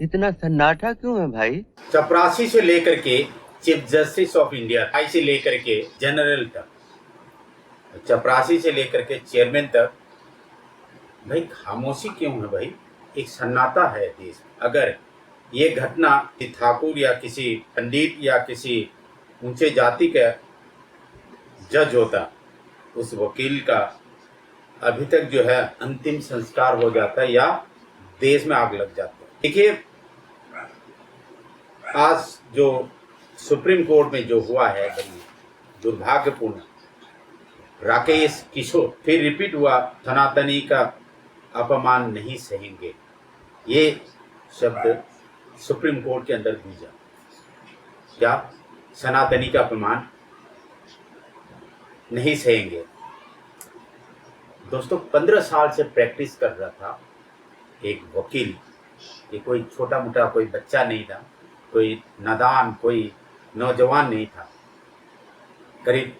इतना सन्नाटा क्यों है भाई? चपरासी से लेकर के चीफ जस्टिस ऑफ इंडिया से लेकर के जनरल तक, चपरासी से लेकर के चेयरमैन तक, भाई खामोशी क्यों है भाई? एक सन्नाटा है देश। अगर ये घटना ठाकुर या किसी पंडित या किसी ऊंचे जाति का जज होता, उस वकील का अभी तक जो है अंतिम संस्कार हो जाता या देश में आग लग जाती। देखिए, आज जो सुप्रीम कोर्ट में जो हुआ है बड़ी दुर्भाग्यपूर्ण, राकेश किशोर फिर रिपीट हुआ, सनातनी का अपमान नहीं सहेंगे, ये शब्द सुप्रीम कोर्ट के अंदर गूंजा। क्या सनातनी का अपमान नहीं सहेंगे? दोस्तों, 15 साल से प्रैक्टिस कर रहा था एक वकील, ये कोई छोटा मोटा कोई बच्चा नहीं था, कोई नादान, कोई नौजवान नहीं था। करीब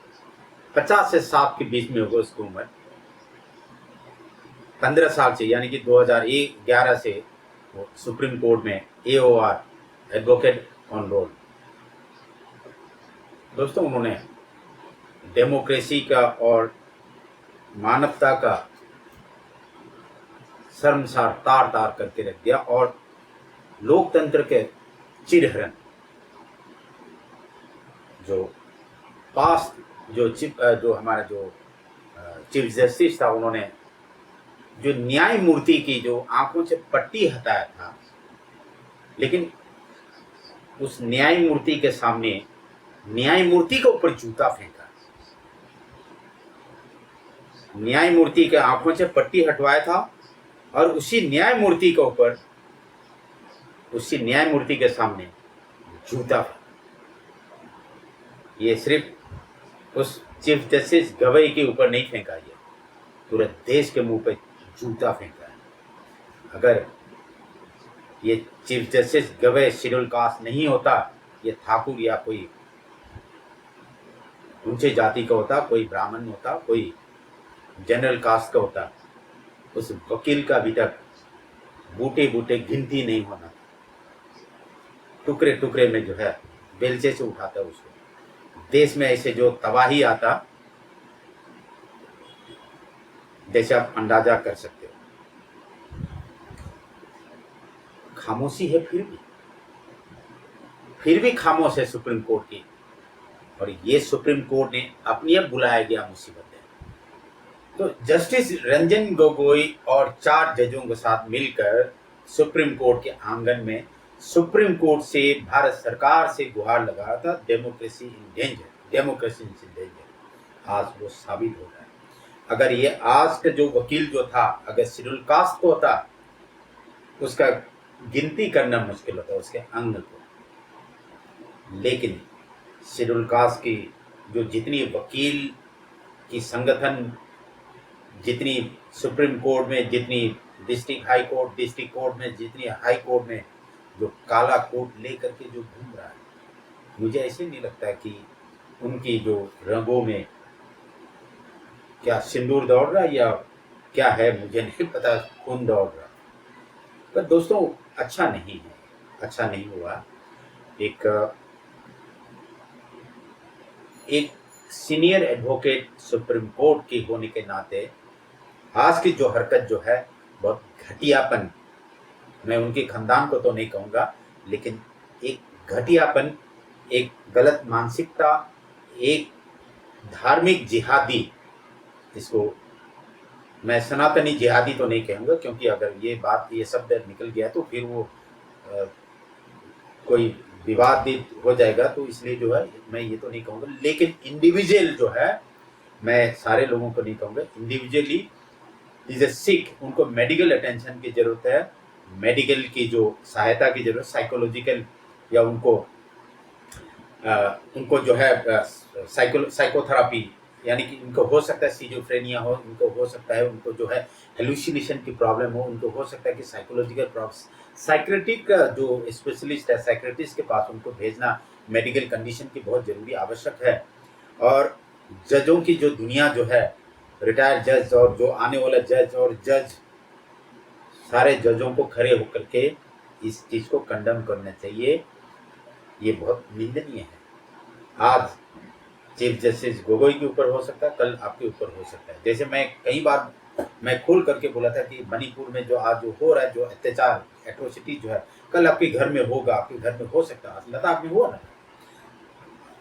50 से 60 के बीच में होगा उसकी उम्र। 15 साल से, यानी कि 2011 से वो सुप्रीम कोर्ट में AOR, एडवोकेट ऑन रोल। दोस्तों, उन्होंने डेमोक्रेसी का और मानवता का शर्मसार तार तार करके रख दिया और लोकतंत्र के चिरहरण जो पास जो हमारा जो चीफ जस्टिस था, उन्होंने जो न्यायमूर्ति की जो आंखों से पट्टी हटाया था, लेकिन उस न्यायमूर्ति के सामने न्यायमूर्ति के ऊपर जूता फेंका। न्यायमूर्ति के आंखों से पट्टी हटवाया था और उसी न्यायमूर्ति के ऊपर, उसी न्यायमूर्ति के सामने जूता फेंका। ये सिर्फ उस चीफ जस्टिस गवई के ऊपर नहीं फेंका, ये पूरे देश के मुंह पे जूता फेंका है। अगर ये chief justice Gavai schedule caste नहीं होता, ये ठाकुर या कोई ऊंचे जाति का होता, कोई ब्राह्मण होता, कोई जनरल कास्ट का होता, उस वकील का अभी तक बूटे बूटे गिनती नहीं होना, टुकड़े टुकड़े में जो है बेलचे से उठाता उसको। देश में ऐसे जो तबाही आता, जैसे आप अंदाजा कर सकते हो। खामोशी है, फिर भी खामोश है सुप्रीम कोर्ट की। और ये सुप्रीम कोर्ट ने अपनी अब बुलाया गया मुसीबत है। तो जस्टिस रंजन गोगोई और 4 जजों के साथ मिलकर सुप्रीम कोर्ट के आंगन में सुप्रीम कोर्ट से भारत सरकार से गुहार लगा था, democracy in danger, democracy in danger. आज वो साबित हो रहा है। अगर ये आज का जो वकील जो था, अगर शेड्यूल कास्ट को होता, उसका गिनती करना मुश्किल होता उसके अंग को। लेकिन शेड्यूल कास्ट की जो जितनी वकील की संगठन, जितनी सुप्रीम कोर्ट में, जितनी district high court, district court में, जितनी हाई कोर्ट में जो काला कोट लेकर के जो घूम रहा है, मुझे ऐसे नहीं लगता कि उनकी जो रंगों में क्या सिंदूर दौड़ रहा है या क्या है, मुझे नहीं पता, खून दौड़ रहा। पर दोस्तों, अच्छा नहीं है, अच्छा नहीं हुआ। एक सीनियर एडवोकेट सुप्रीम कोर्ट की होने के नाते आज की जो हरकत जो है बहुत घटियापन, मैं उनके खानदान को तो नहीं कहूँगा, लेकिन एक घटियापन, एक गलत मानसिकता, एक धार्मिक जिहादी, इसको मैं सनातनी जिहादी तो नहीं कहूँगा, क्योंकि अगर ये शब्द निकल गया तो फिर वो कोई विवादित हो जाएगा, तो इसलिए जो है मैं ये तो नहीं कहूँगा। लेकिन इंडिविजुअल जो है, मैं सारे लोगों को नहीं कहूँगा, इंडिविजुअली इज ए सिक, उनको मेडिकल अटेंशन की ज़रूरत है, मेडिकल की जो सहायता की ज़रूरत, साइकोलॉजिकल, या उनको जो है साइकोथेरापी, यानी कि उनको हो सकता है सीजोफ्रेनिया हो, उनको हो सकता है उनको जो है हेलुसिनेशन की प्रॉब्लम हो, उनको हो सकता है कि साइकोलॉजिकल प्रॉब्लम, साइक्रेटिक का जो स्पेशलिस्ट है, साइक्रेटिस्ट के पास उनको भेजना मेडिकल कंडीशन की बहुत ज़रूरी आवश्यक है। और जजों की जो दुनिया जो है, रिटायर्ड जज और जो आने वाला जज और जज, सारे जजों को खड़े होकर के इस चीज को कंडम करना चाहिए। ये बहुत निंदनीय है। आज चीफ जस्टिस गोगोई के ऊपर हो सकता है, कल आपके ऊपर हो सकता है। जैसे मैं कई बार मैं खोल करके बोला था कि मणिपुर में जो आज जो हो रहा है, जो अत्याचार एट्रोसिटी जो है, कल आपके घर में होगा, आपके घर में हो सकता है। लद्दाख में हुआ ना,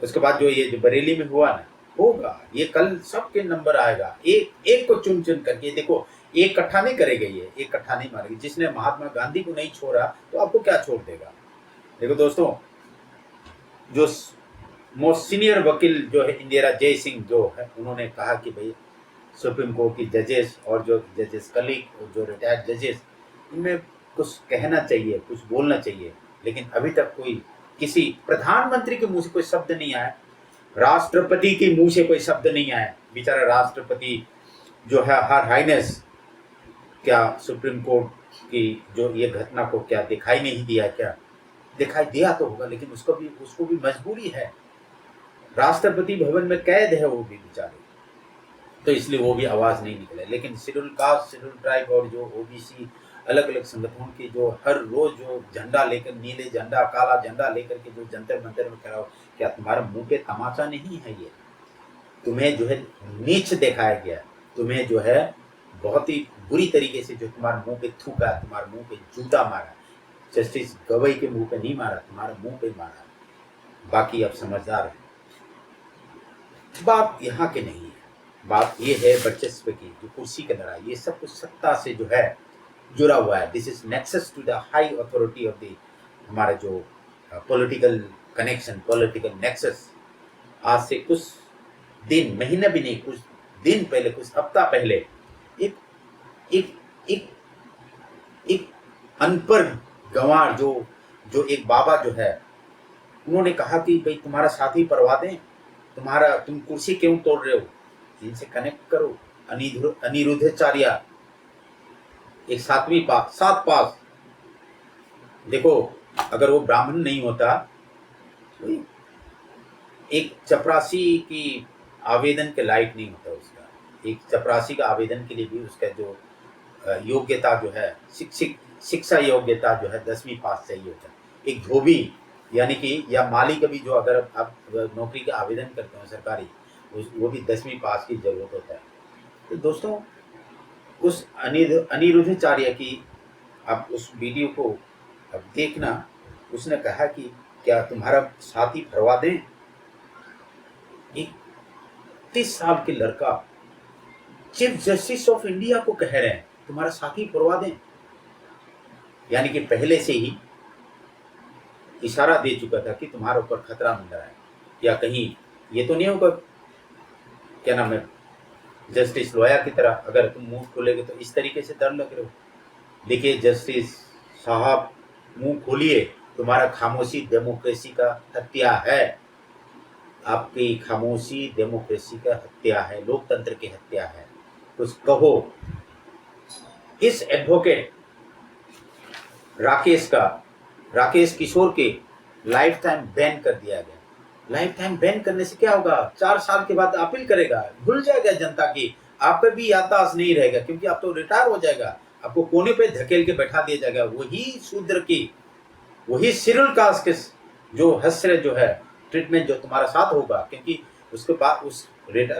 उसके बाद जो ये जो बरेली में हुआ ना, होगा। ये कल सबके नंबर आएगा। एक एक को चुन चुन करके देखो, एक इकट्ठा नहीं करेगा, ये एक इकट्ठा नहीं मारेगी। जिसने महात्मा गांधी को नहीं छोड़ा तो आपको क्या छोड़ देगा। देखो दोस्तों, जो मोस्ट सीनियर वकील जो है इंदिरा जयसिंह जो है, उन्होंने कहा कि भाई सुप्रीम कोर्ट की जजेस और जो जजेस कलीग और जो रिटायर्ड जजेस, इनमें कुछ कहना चाहिए, कुछ बोलना चाहिए। लेकिन अभी तक कोई किसी प्रधानमंत्री के मुंह से कोई शब्द नहीं आया, राष्ट्रपति के मुंह से कोई शब्द नहीं आया। बेचारा राष्ट्रपति जो है हर हाइनेस, क्या सुप्रीम कोर्ट की जो ये घटना को क्या दिखाई नहीं दिया? क्या दिखाई दिया तो होगा, लेकिन उसको भी मजबूरी है। राष्ट्रपति भवन में कैद है वो भी बेचारे, तो इसलिए वो भी आवाज नहीं निकले। लेकिन शेड्यूल कास्ट, शेड्यूल ट्राइब और जो ओबीसी अलग अलग संगठनों के जो हर रोज जो झंडा लेकर, नीले झंडा काला झंडा लेकर के जो जंतर मंतर में खड़ा हो, क्या तुम्हारा मुंह पे तमाचा नहीं है? ये तुम्हें जो है नीच दिखाया गया, तुम्हें जो है बहुत ही बुरी तरीके से जो तुम्हारे मुंह पे थूका, तुम्हारे मुंह पे जूता मारा। जस्टिस गवई के मुंह पे नहीं मारा, तुम्हारे मुंह पे मारा। बाकी अब समझदार है। बात यहाँ के नहीं है, बात ये है वर्चस्व की, जो कुर्सी की लड़ाई, ये सब कुछ सत्ता से जो है जुड़ा हुआ है। This is nexus to the high authority of the हमारा जो पॉलिटिकल कनेक्शन, पॉलिटिकल नेक्सस। आज से कुछ दिन, महीना भी नहीं, कुछ दिन पहले, कुछ हफ्ता पहले एक एक एक एक अनपढ़ गंवार जो एक बाबा जो है, उन्होंने कहा कि भाई तुम्हारा साथी परवा दें, तुम कुर्सी क्यों तोड़ रहे हो, इनसे कनेक्ट करो। अनिरुद्धाचार्य एक 7 पास। देखो, अगर वो ब्राह्मण नहीं होता तो एक चपरासी की आवेदन के लायक नहीं होता। उसका एक चपरासी का आवेदन के लिए भी उसका जो योग्यता जो है, शिक्षा योग्यता जो है 10वीं पास चाहिए होता है। एक धोबी यानी कि या माली का भी जो अगर आप नौकरी का आवेदन करते हो सरकारी, वो भी 10वीं पास की जरूरत होता है। तो दोस्तों, उस अनिरुद्धाचार्य की आप उस वीडियो को अब देखना। उसने कहा कि क्या तुम्हारा साथी भरवा दें? एक 30 साल के लड़का चीफ जस्टिस ऑफ इंडिया को कह रहे हैं तुम्हारा साथी भरवा दें। यानी कि पहले से ही इशारा दे चुका था कि तुम्हारे ऊपर खतरा मंडरा है, या कहीं ये तो नहीं होगा, क्या नाम है, जस्टिस लोया की तरह अगर तुम मुंह खोलेगे तो इस तरीके से डर लग रहे हो। देखिए जस्टिस साहब, मुंह खोलिए, तुम्हारा खामोशी डेमोक्रेसी का हत्या है। आपकी खामोशी डेमोक्रेसी का हत्या है, लोकतंत्र की हत्या है। कुछ कहो। इस एडवोकेट राकेश किशोर के लाइफ टाइम बैन कर दिया गया। लाइफ टाइम बैन करने से क्या होगा? 4 साल के बाद अपील करेगा, भूल जाएगा जनता की, आप पे भी याददाश्त नहीं रहेगा, क्योंकि आप तो रिटायर हो जाएगा, आपको कोने पे धकेल के बैठा दिया जाएगा। वही शूद्र की, वही शेड्यूल कास्ट के जो हस्र जो है ट्रीटमेंट जो तुम्हारा साथ होगा, क्योंकि उसके बाद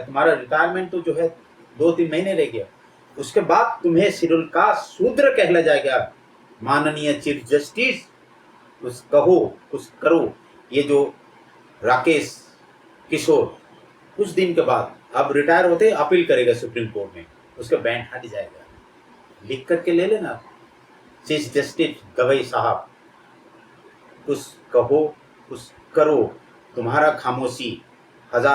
तुम्हारा रिटायरमेंट तो जो है 2-3 महीने रह गया, उसके बाद तुम्हें शेड्यूल कास्ट शूद्र कहला जाएगा। माननीय चीफ जस्टिस, कुछ कहो, कुछ करो। ये जो राकेश किशोर कुछ दिन के बाद अब रिटायर होते अपील करेगा सुप्रीम कोर्ट में, उसका बैन हट जाएगा। लिख करके ले लेना, चीफ जस्टिस गवई साहब, कुछ कहो, कुछ करो। तुम्हारा खामोशी हजारों